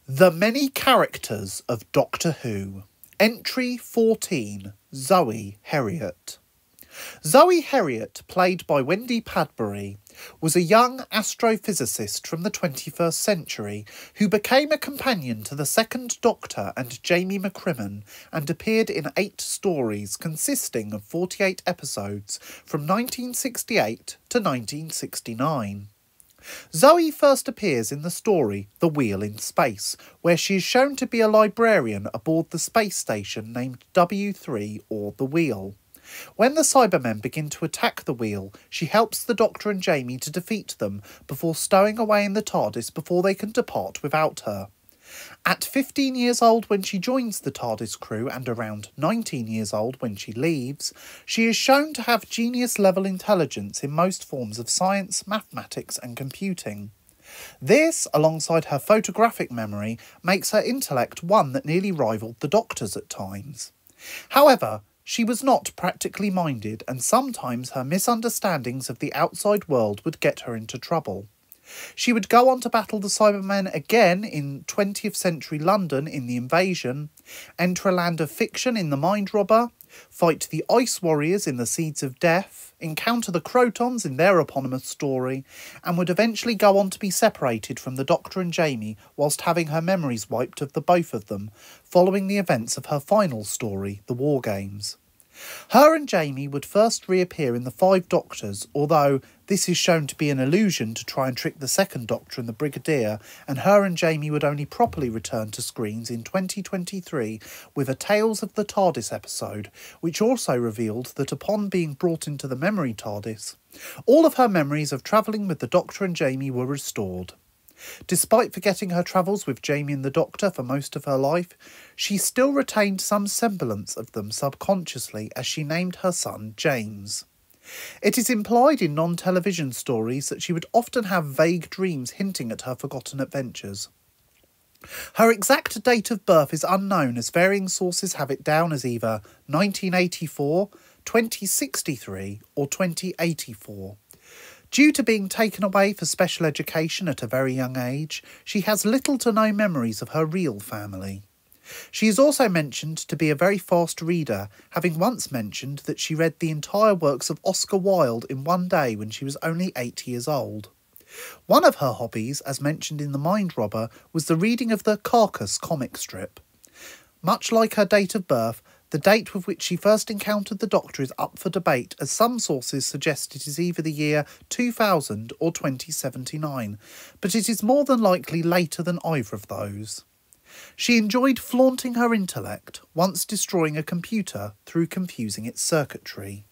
The Many Characters of Doctor Who. Entry 14. Zoe Heriot. Zoe Heriot, played by Wendy Padbury, was a young astrophysicist from the 21st century who became a companion to the Second Doctor and Jamie McCrimmon and appeared in 8 stories consisting of 48 episodes from 1968 to 1969. Zoe first appears in the story The Wheel in Space, where she is shown to be a librarian aboard the space station named W3 or The Wheel. When the Cybermen begin to attack the Wheel, she helps the Doctor and Jamie to defeat them before stowing away in the TARDIS before they can depart without her. At 15 years old when she joins the TARDIS crew and around 19 years old when she leaves, she is shown to have genius-level intelligence in most forms of science, mathematics and computing. This, alongside her photographic memory, makes her intellect one that nearly rivalled the Doctor's at times. However, she was not practically minded, and sometimes her misunderstandings of the outside world would get her into trouble. She would go on to battle the Cybermen again in 20th century London in The Invasion, enter a land of fiction in The Mind Robber, fight the Ice Warriors in The Seeds of Death, encounter the Crotons in their eponymous story, and would eventually go on to be separated from the Doctor and Jamie whilst having her memories wiped of the both of them, following the events of her final story, The War Games. Her and Jamie would first reappear in The Five Doctors, although this is shown to be an illusion to try and trick the Second Doctor and the Brigadier, and her and Jamie would only properly return to screens in 2023 with a Tales of the TARDIS episode, which also revealed that upon being brought into the memory TARDIS, all of her memories of travelling with the Doctor and Jamie were restored. Despite forgetting her travels with Jamie and the Doctor for most of her life, she still retained some semblance of them subconsciously as she named her son James. It is implied in non-television stories that she would often have vague dreams hinting at her forgotten adventures. Her exact date of birth is unknown, as varying sources have it down as either 1984, 2063 or 2084. Due to being taken away for special education at a very young age, she has little to no memories of her real family. She is also mentioned to be a very fast reader, having once mentioned that she read the entire works of Oscar Wilde in one day when she was only 8 years old. One of her hobbies, as mentioned in The Mind Robber, was the reading of the Carcass comic strip. Much like her date of birth, the date with which she first encountered the Doctor is up for debate, as some sources suggest it is either the year 2000 or 2079, but it is more than likely later than either of those. She enjoyed flaunting her intellect, once destroying a computer through confusing its circuitry.